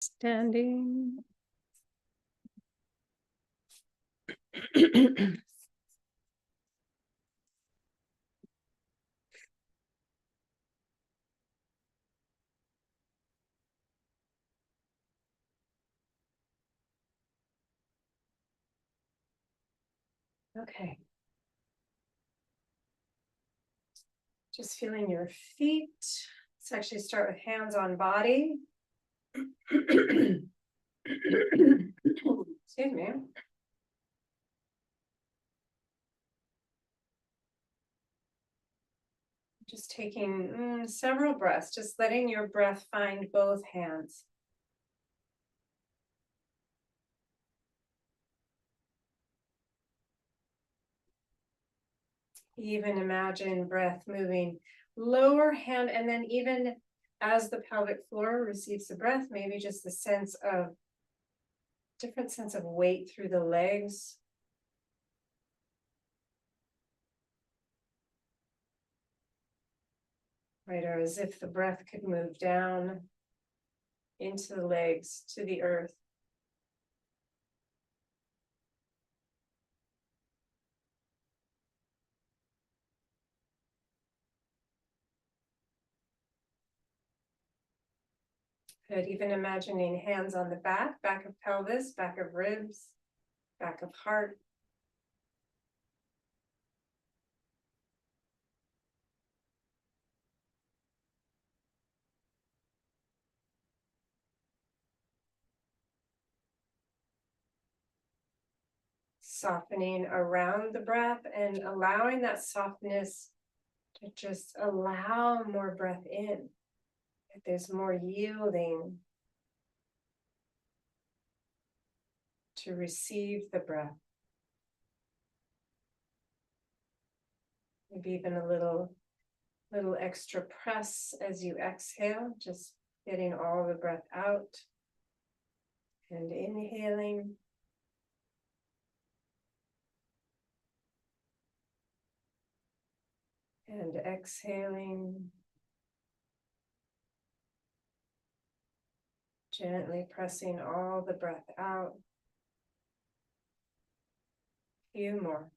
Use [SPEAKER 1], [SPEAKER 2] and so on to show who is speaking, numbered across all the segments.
[SPEAKER 1] Standing. Okay. Just feeling your feet. Let's actually start with hands on body. Excuse me. Just taking several breaths, just letting your breath find both hands. Even imagine breath moving lower hand, and then even as the pelvic floor receives the breath, maybe just the sense of different sense of weight through the legs. Right, or as if the breath could move down into the legs, to the earth. Good, even imagining hands on the back of pelvis, back of ribs, back of heart. Softening around the breath and allowing that softness to just allow more breath in. If there's more yielding to receive the breath. Maybe even a little extra press as you exhale, just getting all the breath out and inhaling. And exhaling. Gently pressing all the breath out. A few more.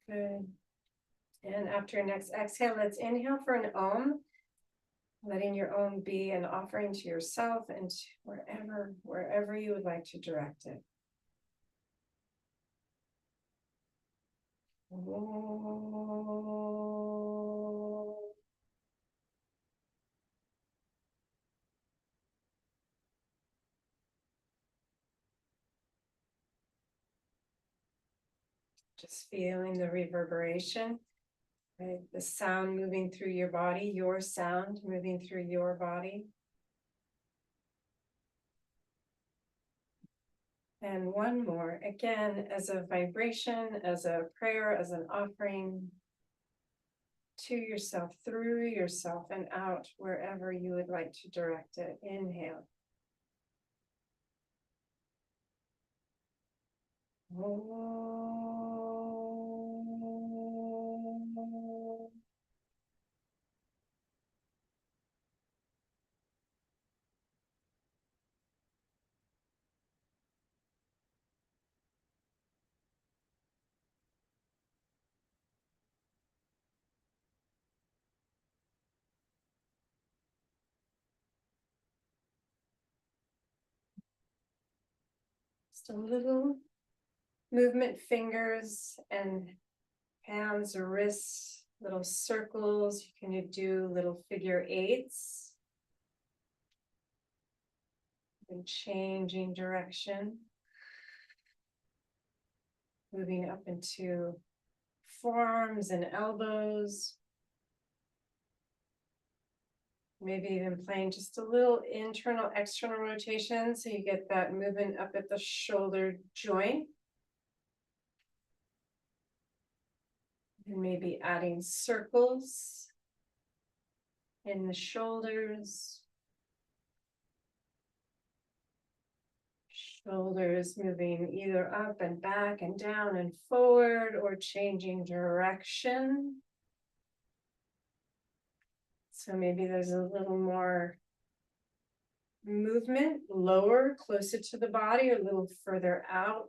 [SPEAKER 1] Good. And after your next exhale, let's inhale for an Om. Letting your Om be an offering to yourself and to wherever you would like to direct it. Om. Just feeling the reverberation, right? The sound moving through your body, your sound moving through your body. And one more, again, as a vibration, as a prayer, as an offering to yourself, through yourself and out wherever you would like to direct it. Inhale. Just a little movement, fingers and hands or wrists, little circles. You can do little figure eights. And changing direction. Moving up into forearms and elbows. Maybe even playing just a little internal, external rotation so you get that movement up at the shoulder joint. And maybe adding circles in the shoulders. Shoulders moving either up and back and down and forward or changing direction. So maybe there's a little more movement lower, closer to the body, or a little further out.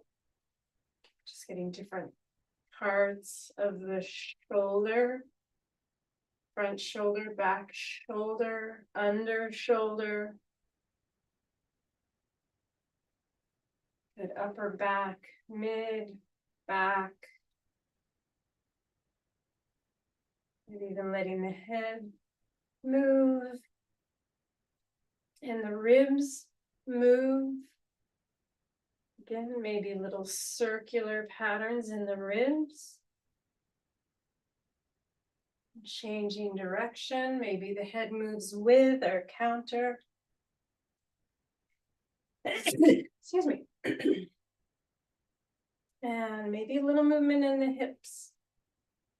[SPEAKER 1] Just getting different parts of the shoulder. Front shoulder, back shoulder, under shoulder. Good upper back, mid, back. And even letting the head move. And the ribs move. Again, maybe little circular patterns in the ribs. Changing direction. Maybe the head moves with or counter. Excuse me. And maybe a little movement in the hips.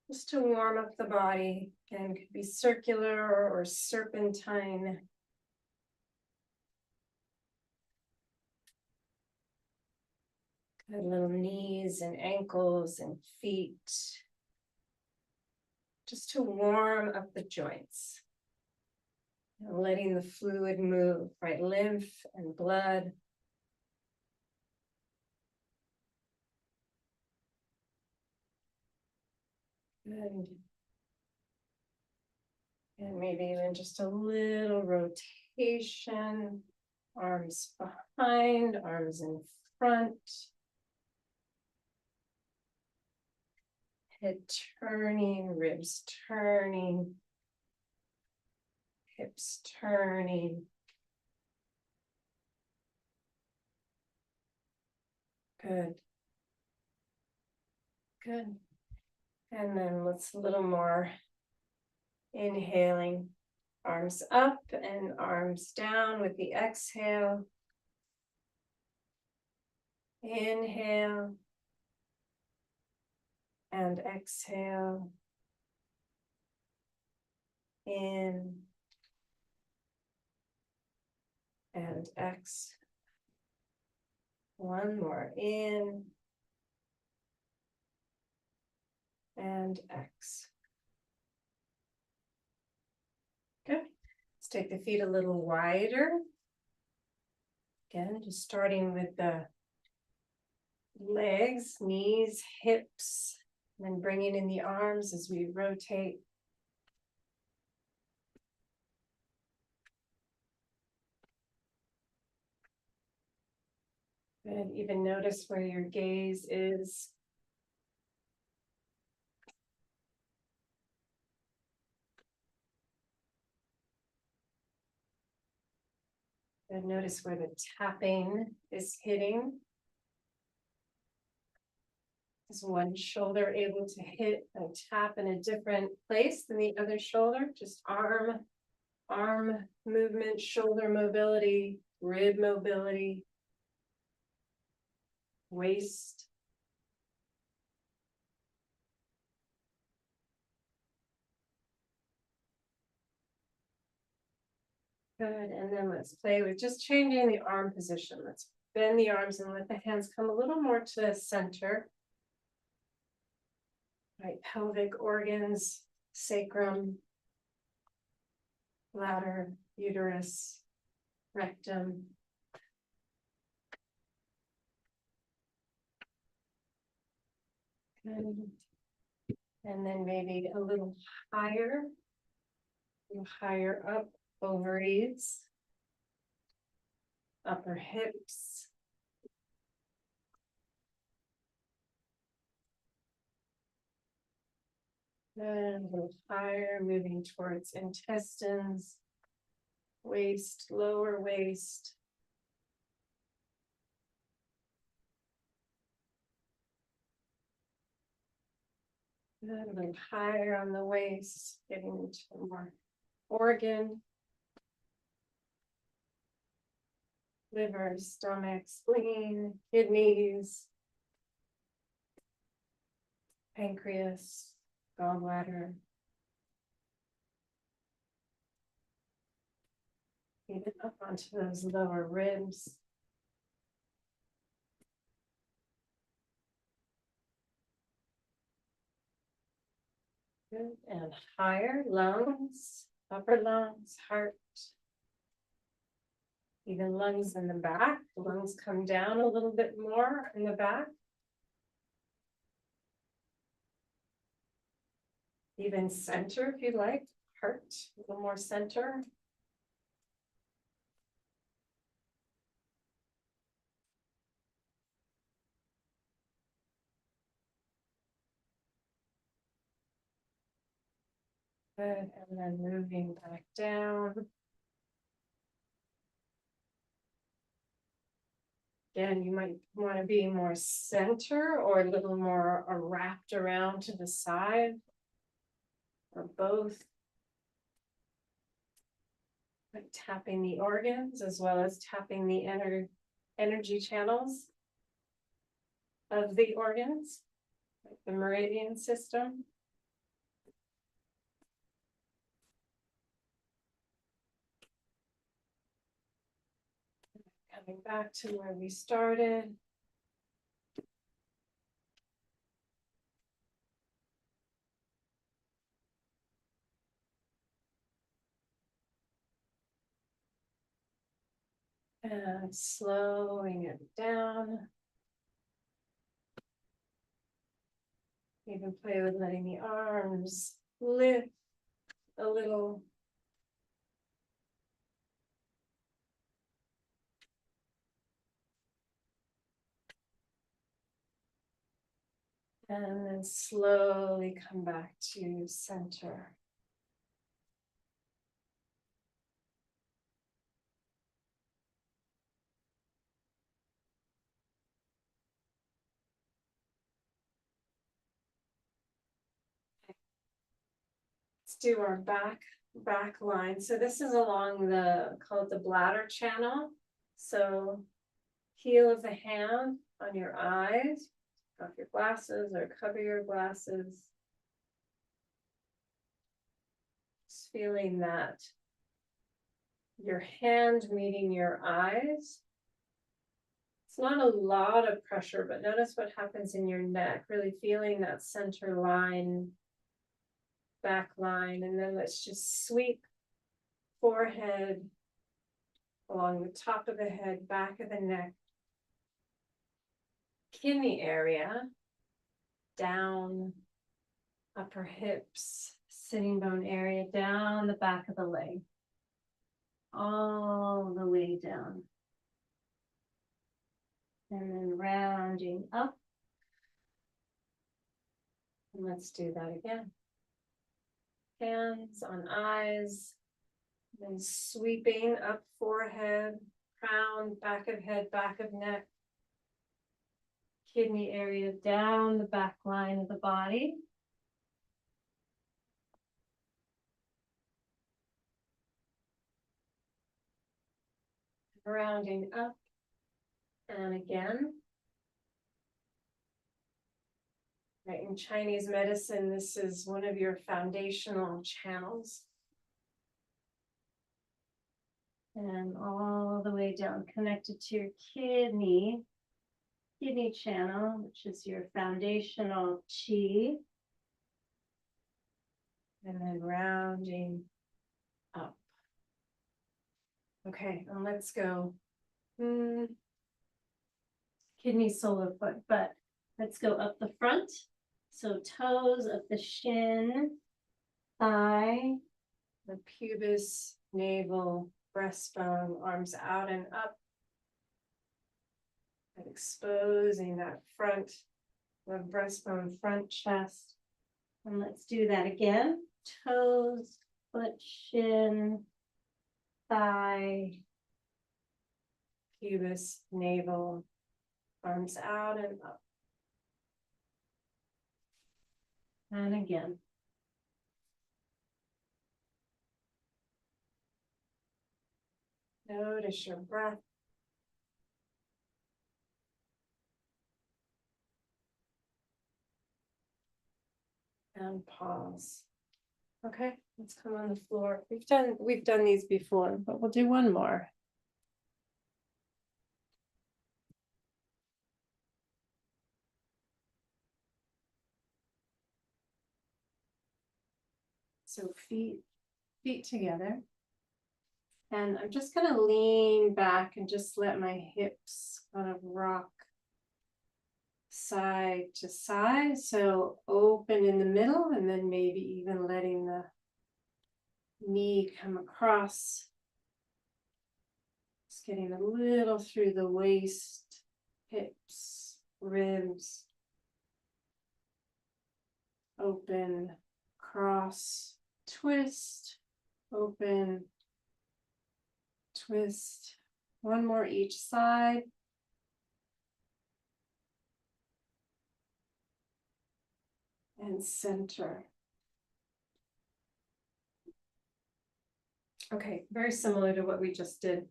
[SPEAKER 1] Just to warm up the body. Again, could be circular or serpentine. Good little knees and ankles and feet. Just to warm up the joints. And letting the fluid move, right? Lymph and blood. Good. And maybe even just a little rotation. Arms behind, arms in front. Head turning, ribs turning. Hips turning. Good. Good. And then let's a little more inhaling. Arms up and arms down with the exhale. Inhale. And exhale. In. And exhale. One more in. And exhale. Good. Let's take the feet a little wider. Again, just starting with the legs, knees, hips, and then bringing in the arms as we rotate. And even notice where your gaze is. And notice where the tapping is hitting. Is one shoulder able to hit and tap in a different place than the other shoulder? Just arm movement, shoulder mobility, rib mobility, waist. Good, and then let's play with just changing the arm position. Let's bend the arms and let the hands come a little more to the center. Right, pelvic organs, sacrum, bladder, uterus, rectum. Good. And then maybe a little higher up, ovaries, upper hips. Then a little higher, moving towards intestines, waist, lower waist. Then a little higher on the waist, getting into more organ, liver, stomach, spleen, kidneys, pancreas, gallbladder. Even up onto those lower ribs. Good. And higher lungs, upper lungs, heart. Even lungs in the back. The lungs come down a little bit more in the back. Even center if you like, heart, a little more center. Good, and then moving back down. Again, you might want to be more center or a little more wrapped around to the side, or both. Like tapping the organs as well as tapping the energy channels of the organs, like the meridian system. Coming back to where we started. And slowing it down. Even play with letting the arms lift a little. And then slowly come back to center. Let's do our back line. So this is along the, call it the bladder channel. So heel of the hand on your eyes, off your glasses or cover your glasses. Just feeling that your hand meeting your eyes. It's not a lot of pressure, but notice what happens in your neck, really feeling that center line, back line, and then let's just sweep forehead along the top of the head, back of the neck, kidney area, down, upper hips, sitting bone area, down the back of the leg, all the way down. And then rounding up. And let's do that again. Hands on eyes, then sweeping up forehead, crown, back of head, back of neck, kidney area, down the back line of the body. Rounding up, and again. Right, in Chinese medicine, this is one of your foundational channels. And all the way down, connected to your kidney channel, which is your foundational chi. And then rounding up. Okay, and let's go. Kidney, solar foot, but let's go up the front. So toes up the shin, thigh, the pubis, navel, breastbone, arms out and up. And exposing that front, the breastbone, front chest. And let's do that again. Toes, foot, shin, thigh, pubis, navel, arms out and up. And again. Notice your breath. and pause. Okay, let's come on the floor. We've done these before, but we'll do one more. So feet together. And I'm just going to lean back and just let my hips kind of rock side to side. So open in the middle and then maybe even letting the knee come across. Just getting a little through the waist, hips, ribs. Open, cross, twist, open, twist. One more each side. And center. Okay, very similar to what we just did.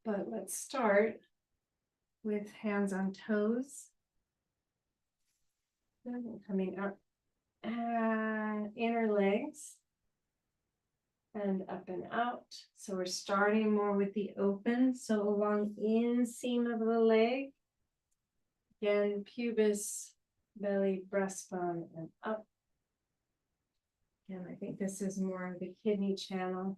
[SPEAKER 1] But let's start with hands on toes. Coming up, inner legs and up and out. So we're starting more with the open. So along inseam of the leg. Again, pubis, belly, breastbone, and up. And I think this is more of the kidney channel.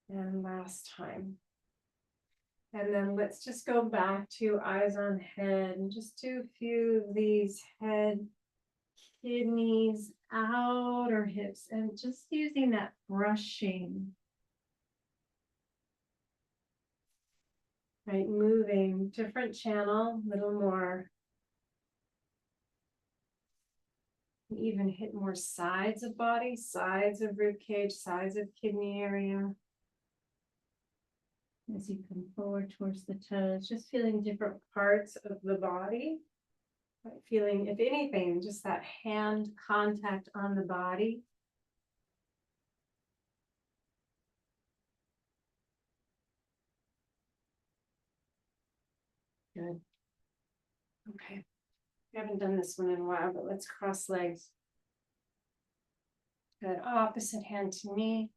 [SPEAKER 1] And last time. And then let's just go back to eyes on head and just do a few of these head, kidneys, outer hips, and just using that brushing. Right, moving different channel, a little more. Even hit more sides of body, sides of rib cage, sides of kidney area. As you come forward towards the toes, just feeling different parts of the body. Right, feeling, if anything, just that hand contact on the body. Good. Okay. We haven't done this one in a while, but let's cross legs. Good. Opposite hand to knee.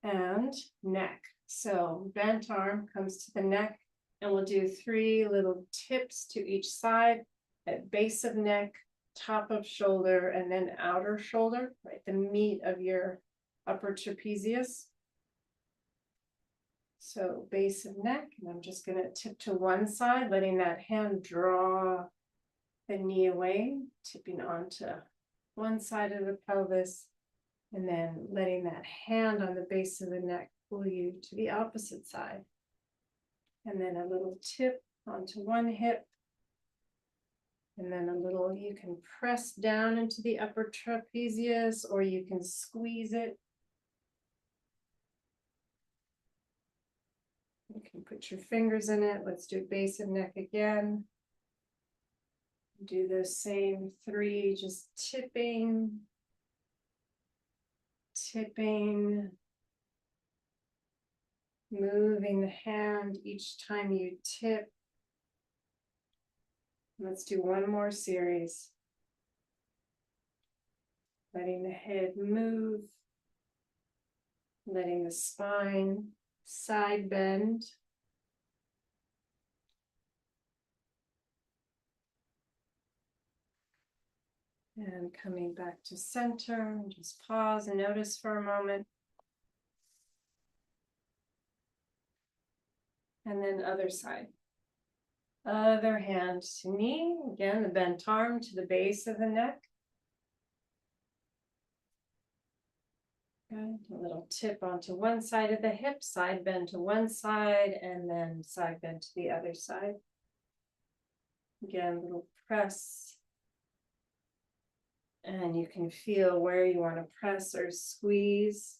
[SPEAKER 1] And neck. So bent arm comes to the neck, and we'll do 3 little tips to each side at base of neck, top of shoulder, and then outer shoulder, right? The meat of your upper trapezius. So base of neck, and I'm just going to tip to one side, letting that hand draw the knee away, tipping onto one side of the pelvis, and then letting that hand on the base of the neck pull you to the opposite side. And then a little tip onto one hip. And then a little, you can press down into the upper trapezius, or you can squeeze it. You can put your fingers in it. Let's do base of neck again. Do those same 3, just tipping, tipping, moving the hand each time you tip. Let's do one more series. Letting the head move, letting the spine side bend. And coming back to center, and just pause and notice for a moment. And then other side. Other hand to knee, again, the bent arm to the base of the neck. Good. A little tip onto one side of the hip, side bend to one side, and then side bend to the other side. Again, a little press. And you can feel where you want to press or squeeze.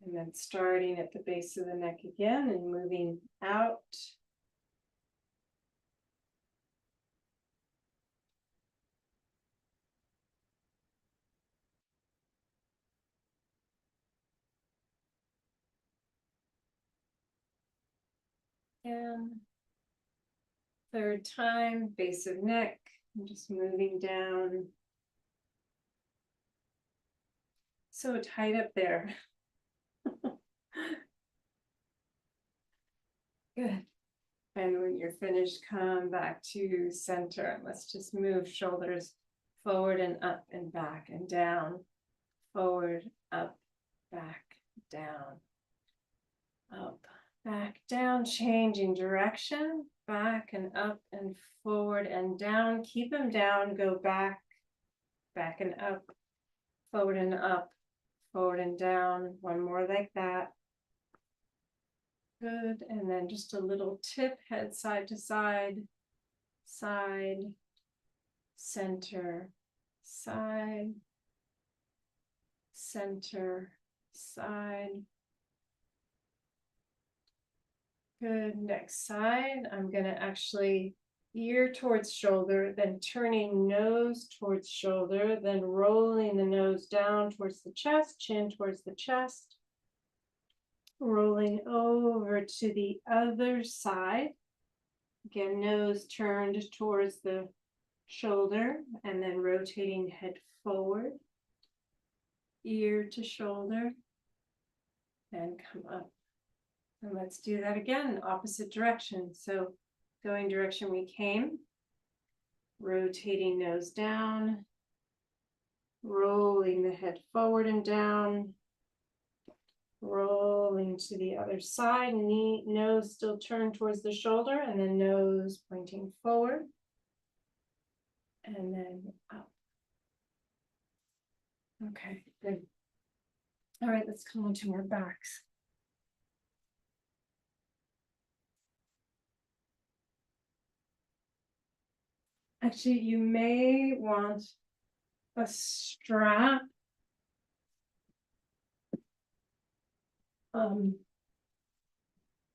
[SPEAKER 1] And then starting at the base of the neck again and moving out. And third time, base of neck. I'm just moving down. So tight up there. Good. And when you're finished, come back to center. Let's just move shoulders forward and up and back and down. Forward, up, back, down. Up, back, down, changing direction. Back and up and forward and down. Keep them down, go back, back and up, forward and up, forward and down. One more like that. Good, and then just a little tip, head side to side, side, center, side, center, side. Good, next side, I'm gonna actually ear towards shoulder, then turning nose towards shoulder, then rolling the nose down towards the chest, chin towards the chest. Rolling over to the other side. Again, nose turned towards the shoulder and then rotating head forward, ear to shoulder, and come up. And let's do that again, opposite direction. So going direction we came, rotating nose down, rolling the head forward and down, rolling to the other side, knee, nose still turned towards the shoulder, and then nose pointing forward, and then up. Okay, good. All right, let's come on to our backs. Actually, you may want a strap.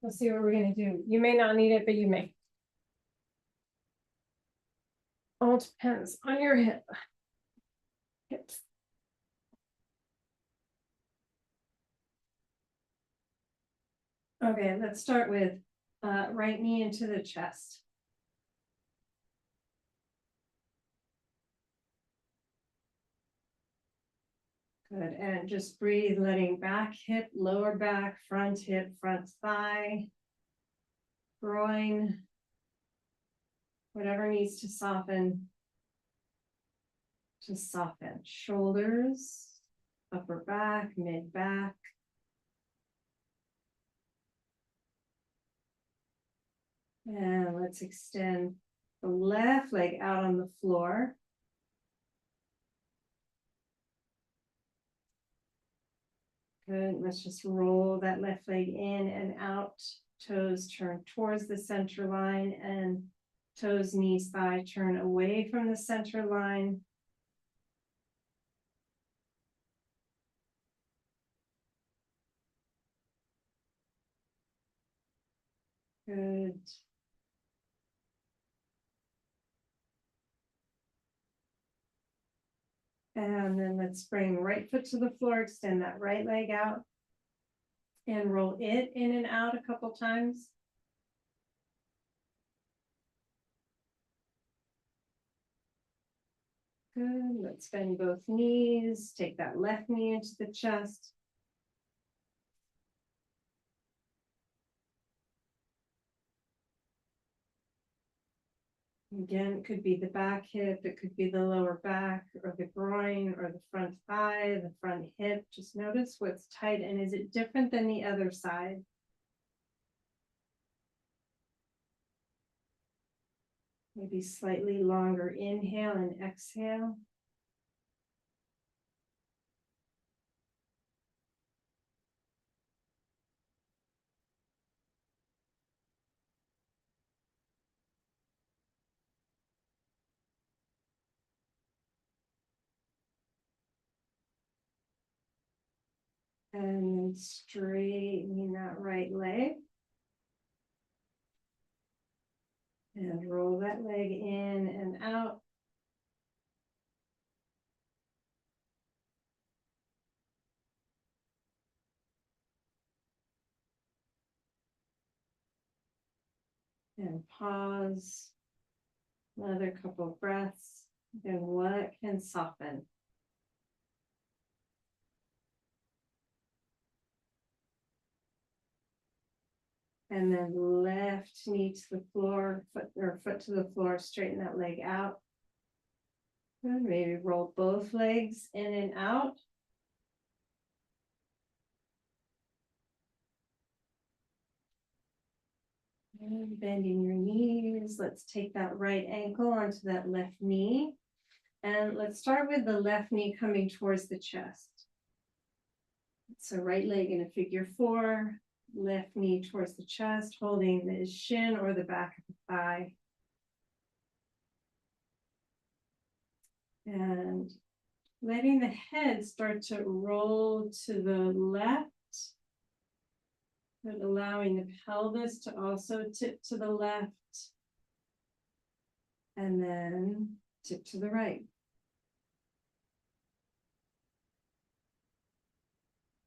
[SPEAKER 1] Let's see what we're gonna do. You may not need it, but you may. All depends on your hips. Okay, let's start with right knee into the chest. Good, and just breathe, letting back hip, lower back, front hip, front thigh, groin, whatever needs to soften, just soften. Shoulders, upper back, mid back. And let's extend the left leg out on the floor. Good, let's just roll that left leg in and out, toes turn towards the center line, and toes, knees, thigh turn away from the center line. Good. And then let's bring right foot to the floor, extend that right leg out, and roll it in and out a couple times. Good, let's bend both knees, take that left knee into the chest. Again, it could be the back hip, it could be the lower back, or the groin, or the front thigh, the front hip. Just notice what's tight, and is it different than the other side? Maybe slightly longer inhale and exhale. And straightening that right leg. And roll that leg in and out. And pause. Another couple of breaths. And what can soften? And then left knee to the floor, foot to the floor, straighten that leg out. Good. Maybe roll both legs in and out. And bending your knees. Let's take that right ankle onto that left knee. And let's start with the left knee coming towards the chest. So right leg in a figure 4, left knee towards the chest, holding the shin or the back of the thigh. And letting the head start to roll to the left, but allowing the pelvis to also tip to the left, and then tip to the right.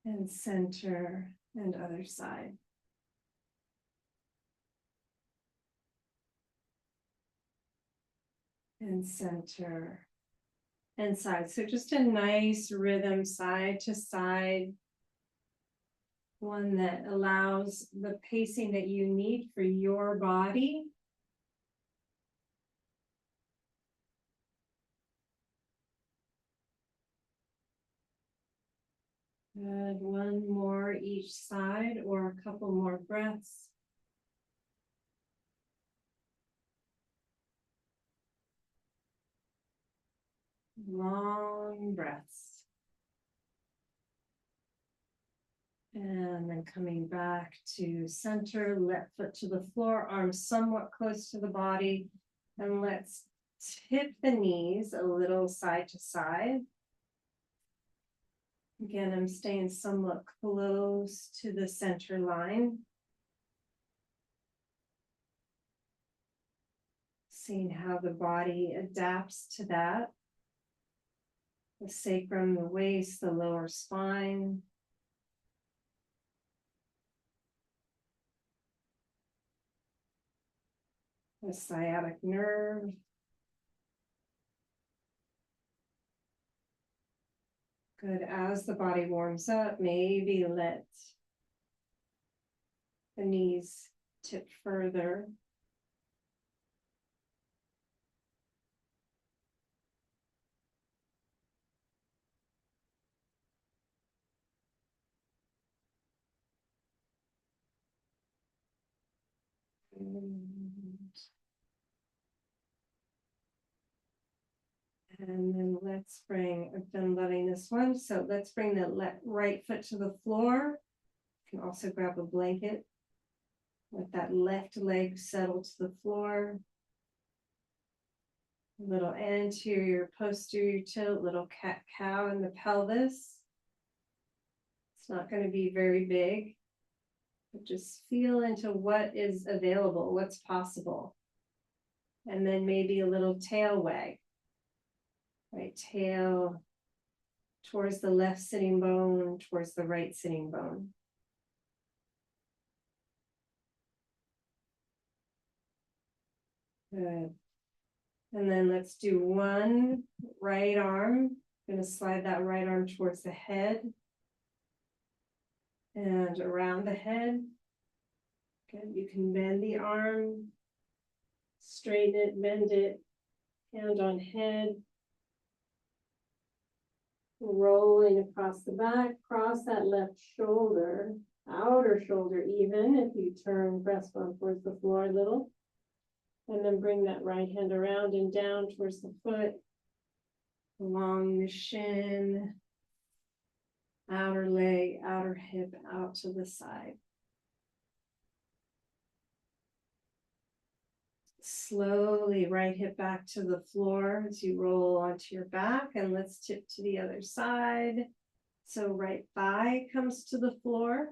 [SPEAKER 1] And center and other side. And center and side. So just a nice rhythm side to side. One that allows the pacing that you need for your body. Good. One more each side or a couple more breaths. Long breaths. And then coming back to center, left foot to the floor, arms somewhat close to the body. And let's tip the knees a little side to side. Again, I'm staying somewhat close to the center line. Seeing how the body adapts to that. The sacrum, the waist, the lower spine. The sciatic nerve. Good. As the body warms up, maybe let the knees tip further. And then let's bring, I've been loving this one. So let's bring the right foot to the floor. You can also grab a blanket. Let that left leg settle to the floor. A little anterior, posterior tilt, little cat-cow in the pelvis. It's not going to be very big, but just feel into what is available, what's possible. And then maybe a little tail wag. Right, tail towards the left sitting bone, towards the right sitting bone. Good. And then let's do one right arm. I'm going to slide that right arm towards the head and around the head. Good. You can bend the arm, straighten it, bend it, hand on head. Rolling across the back, cross that left shoulder, outer shoulder even, if you turn breastbone towards the floor a little. And then bring that right hand around and down towards the foot, along the shin, outer leg, outer hip, out to the side. Slowly right hip back to the floor as you roll onto your back, and let's tip to the other side. So right thigh comes to the floor.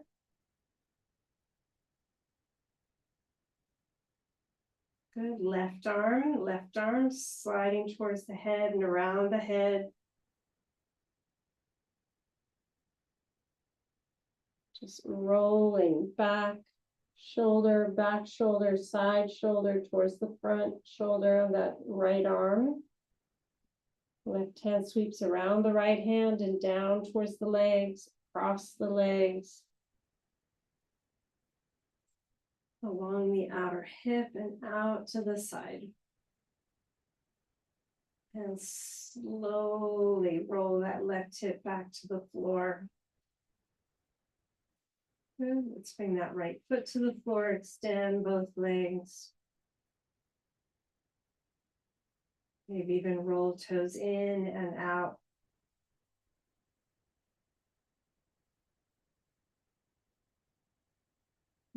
[SPEAKER 1] Good. Left arm sliding towards the head and around the head. Just rolling back
[SPEAKER 2] shoulder, back shoulder, side shoulder towards the front shoulder of that right arm. Left hand sweeps around the right hand and down towards the legs, across the legs, along the outer hip and out to the side. And slowly roll that left hip back to the floor. Good. Let's bring that right foot to the floor, extend both legs. Maybe even roll toes in and out.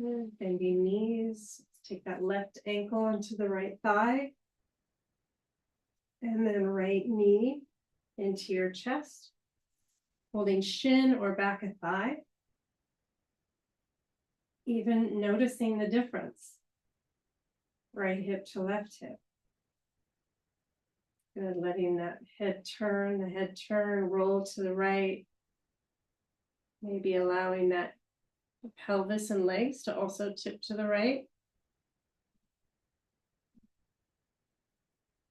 [SPEAKER 2] Good. Bending knees. Let's take that left ankle onto the right thigh. And then right knee into your chest. Holding shin or back of thigh. Even noticing the difference. Right hip to left hip. Good, letting that head turn, the head turn, roll to the right. Maybe allowing that pelvis and legs to also tip to the right.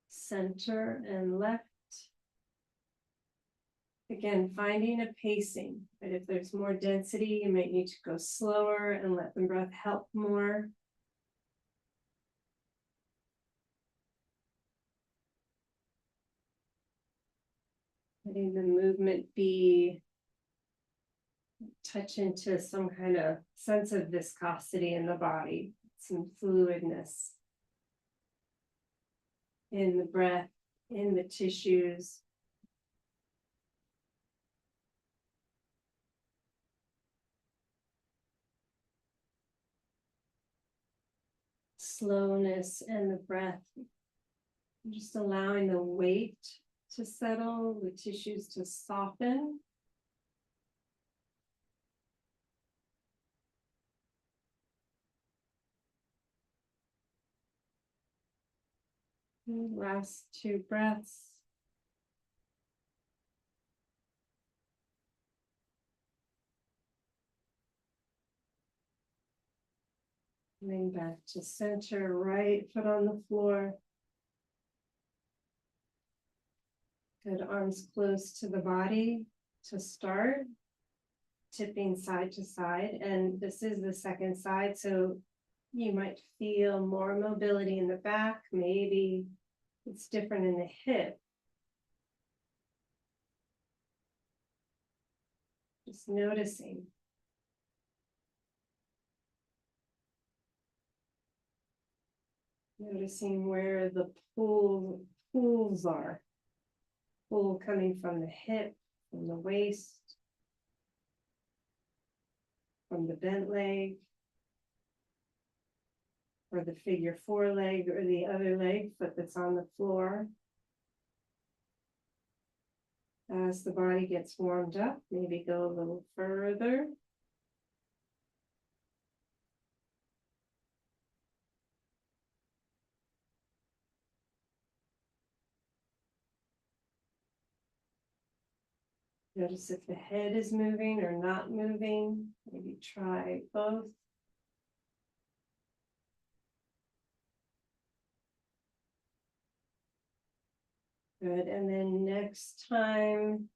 [SPEAKER 2] Center and left. Again, finding a pacing, but if there's more density, you might need to go slower and let the breath help more. Letting the movement be touch into some kind of sense of viscosity in the body, some fluidness in the breath, in the tissues. Slowness and the breath, just allowing the weight to settle, the tissues to soften. Last 2 breaths. Coming back to center, right foot on the floor. Good, arms close to the body to start. Tipping side to side, and this is the second side, so you might feel more mobility in the back. Maybe it's different in the hip. Just noticing. Noticing where the pulls are. Pull coming from the hip, from the waist, from the bent leg, or the figure 4 leg, or the other leg, foot that's on the floor. As the body gets warmed up, maybe go a little further. Notice if the head is moving or not moving. Maybe try both. Good, and then next time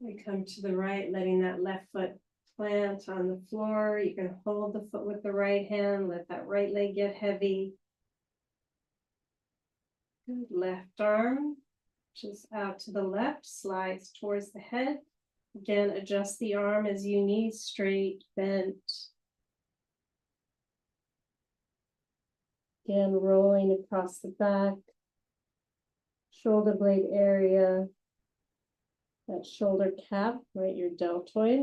[SPEAKER 2] we come to the right, letting that left foot plant on the floor. You can hold the foot with the right hand, let that right leg get heavy. Good, left arm, just out to the left, slides towards the head. Again, adjust the arm as you need, straight, bent. Again, rolling across the back, shoulder blade area, that shoulder cap, right, your deltoid.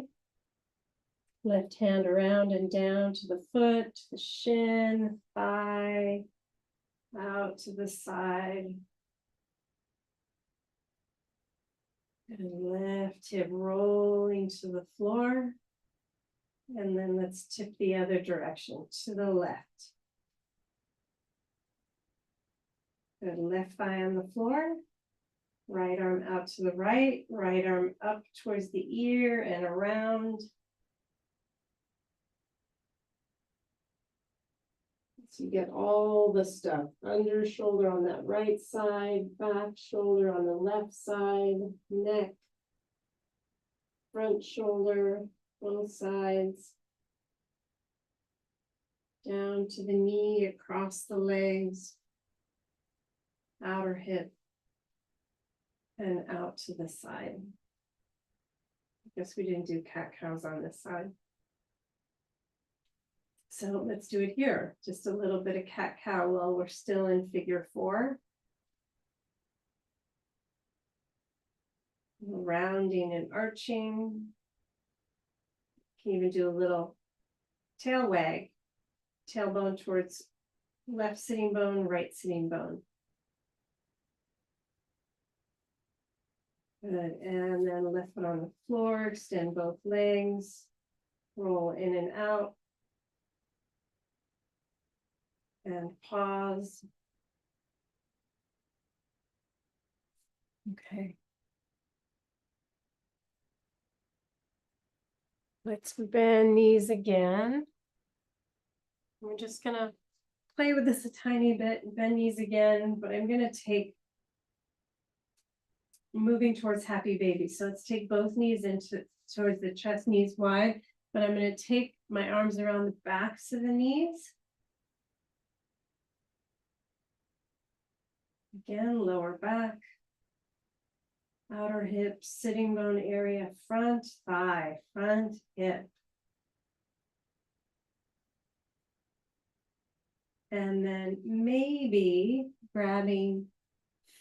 [SPEAKER 2] Left hand around and down to the foot, the shin, thigh, out to the side. And left hip rolling to the floor. And then let's tip the other direction to the left. Good, left thigh on the floor. Right arm out to the right, right arm up towards the ear and around. So you get all the stuff, under shoulder on that right side, back shoulder on the left side, neck, front shoulder, both sides, down to the knee, across the legs, outer hip, and out to the side. I guess we didn't do cat-cows on this side. So let's do it here. Just a little bit of cat-cow while we're still in figure 4. Rounding and arching. Can even do a little tail wag. Tailbone towards left sitting bone, right sitting bone. Good, and then left foot on the floor, extend both legs, roll in and out. And pause. Okay. Let's bend knees again. We're just gonna play with this a tiny bit, bend knees again, but I'm gonna take moving towards happy baby. So let's take both knees into towards the chest, knees wide, but I'm gonna take my arms around the backs of the knees. Again, lower back, outer hip, sitting bone area, front thigh, front hip. And then maybe grabbing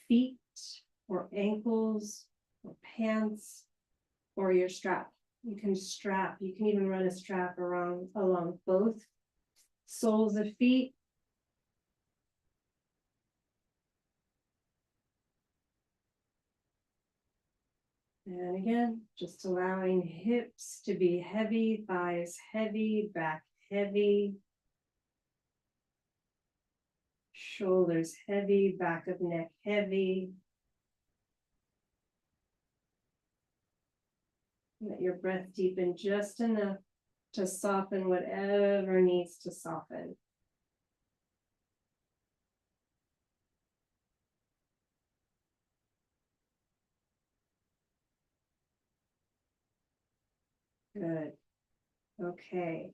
[SPEAKER 2] feet or ankles or pants or your strap. You can strap, you can even run a strap along both soles of feet. And again, just allowing hips to be heavy, thighs heavy, back heavy. Shoulders heavy, back of neck heavy. Let your breath deepen just enough to soften whatever needs to soften. Good. Okay.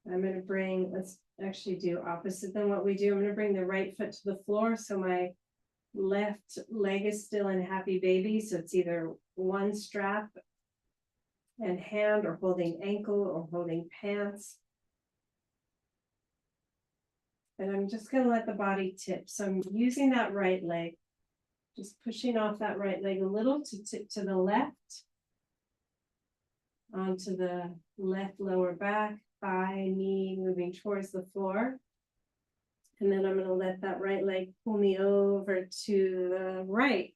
[SPEAKER 2] I'm going to bring, let's actually do opposite than what we do. I'm going to bring the right foot to the floor. So my left leg is still in happy baby. So it's either one strap and hand or holding ankle or holding pants. And I'm just going to let the body tip. So I'm using that right leg, just pushing off that right leg a little to tip to the left, onto the left lower back, thigh, knee, moving towards the floor. And then I'm going to let that right leg pull me over to the right.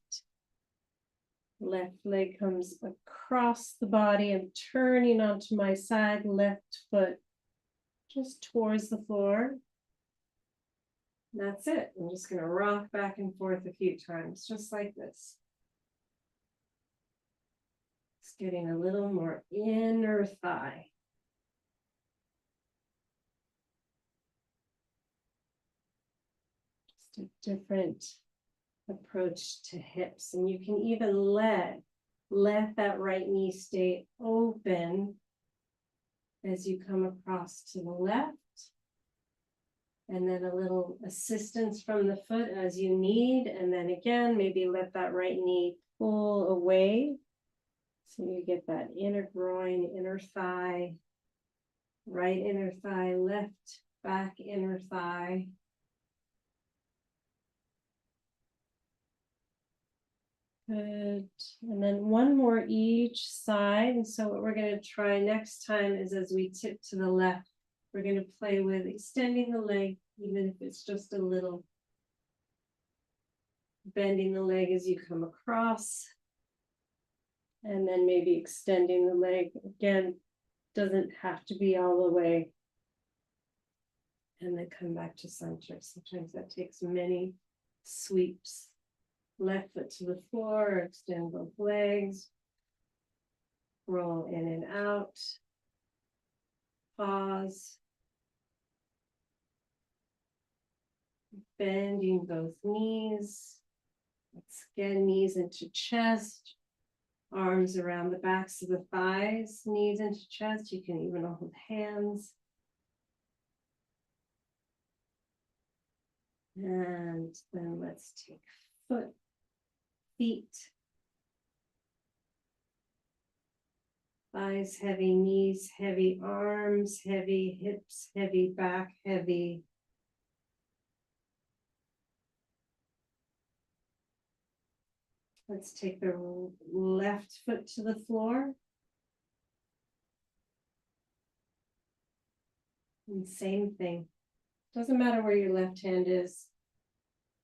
[SPEAKER 2] Left leg comes across the body and turning onto my side, left foot just towards the floor. And that's it. I'm just going to rock back and forth a few times, just like this. Just getting a little more inner thigh. Just a different approach to hips. And you can even let that right knee stay open as you come across to the left. And then a little assistance from the foot as you need. And then again, maybe let that right knee pull away. So you get that inner groin, inner thigh, right inner thigh, left back inner thigh. Good. And then one more each side. And so what we're going to try next time is as we tip to the left, we're going to play with extending the leg, even if it's just a little. Bending the leg as you come across. And then maybe extending the leg. Again, doesn't have to be all the way. And then come back to center. Sometimes that takes many sweeps. Left foot to the floor, extend both legs. Roll in and out. Pause. bending both knees. Let's get knees into chest, arms around the backs of the thighs, knees into chest. You can even hold hands. And then let's take foot, feet, thighs heavy, knees heavy, arms heavy, hips heavy, back heavy. Let's take the left foot to the floor. And same thing. Doesn't matter where your left hand is.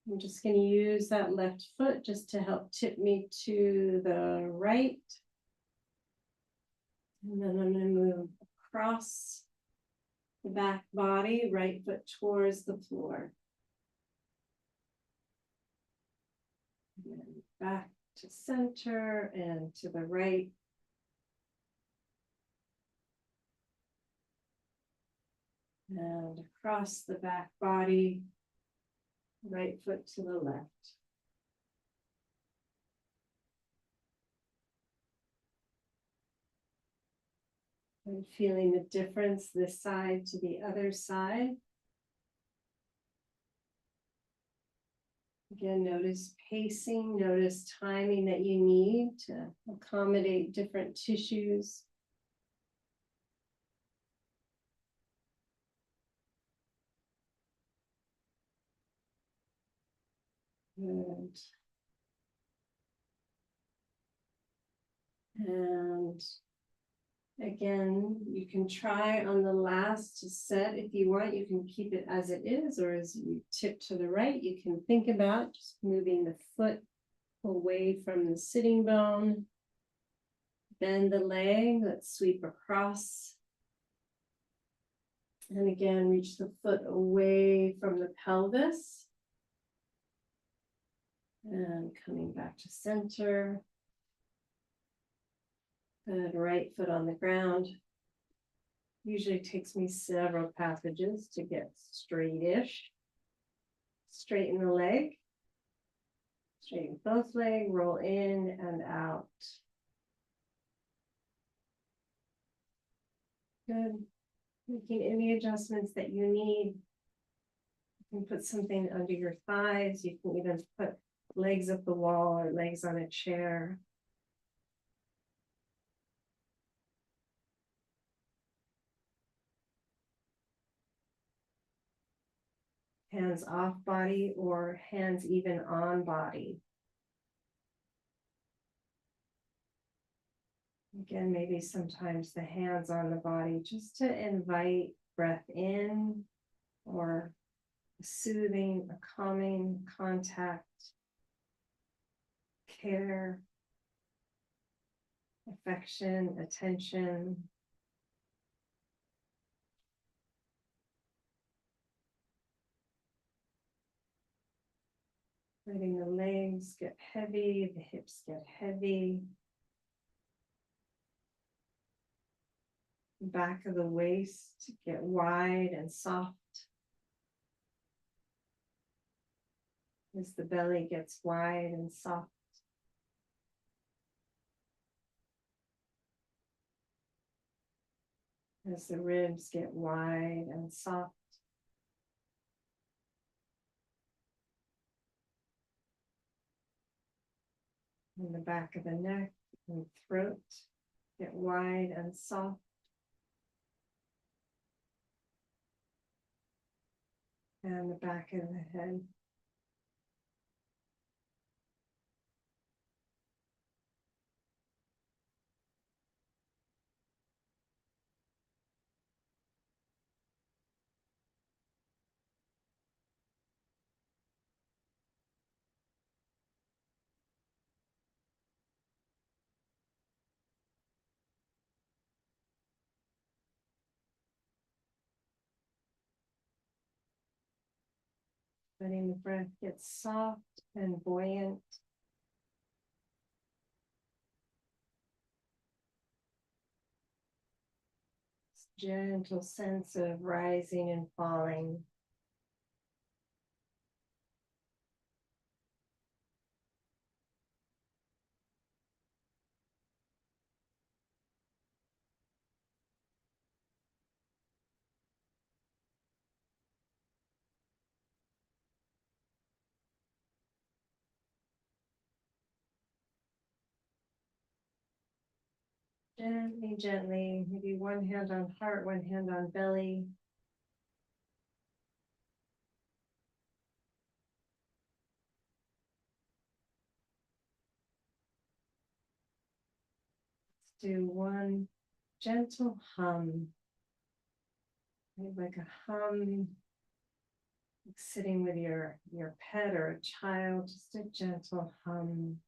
[SPEAKER 2] I'm just going to use that left foot just to help tip me to the right. And then I'm going to move across the back body, right foot towards the floor. And then back to center and to the right. And across the back body, right foot to the left. And feeling the difference this side to the other side. Again, notice pacing, notice timing that you need to accommodate different tissues. Good. And again, you can try on the last set if you want. You can keep it as it is, or as you tip to the right, you can think about just moving the foot away from the sitting bone. Bend the leg, let's sweep across. And again, reach the foot away from the pelvis. And coming back to center. Good, right foot on the ground. Usually takes me several passages to get straight-ish. Straighten the leg. Straighten both legs, roll in and out. Good. Making any adjustments that you need. You can put something under your thighs. You can even put legs up the wall or legs on a chair. Hands off body or hands even on body. Again, maybe sometimes the hands on the body just to invite breath in or a soothing, a calming contact, care, affection, attention. Letting the legs get heavy, the hips get heavy. Back of the waist get wide and soft. As the belly gets wide and soft. As the ribs get wide and soft. And the back of the neck and throat get wide and soft. And the back of the head. Letting the breath get soft and buoyant. Gentle sense of rising and falling.
[SPEAKER 1] Gently, gently, maybe one hand on heart, one hand on belly. Let's do one gentle hum. Maybe like a hum, like sitting with your pet or a child, just a gentle hum.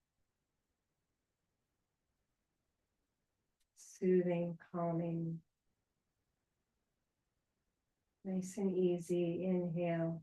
[SPEAKER 1] Soothing, calming. Nice and easy, inhale.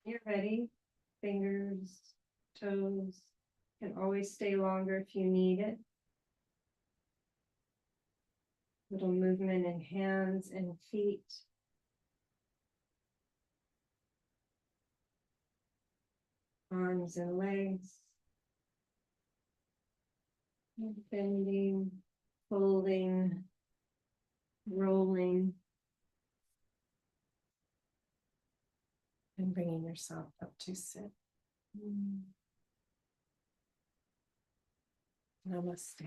[SPEAKER 1] You're ready. Fingers, toes can always stay longer if you need it. Little movement in hands and feet. Arms and legs. Bending, folding, rolling. And bringing yourself up to sit. Namaste.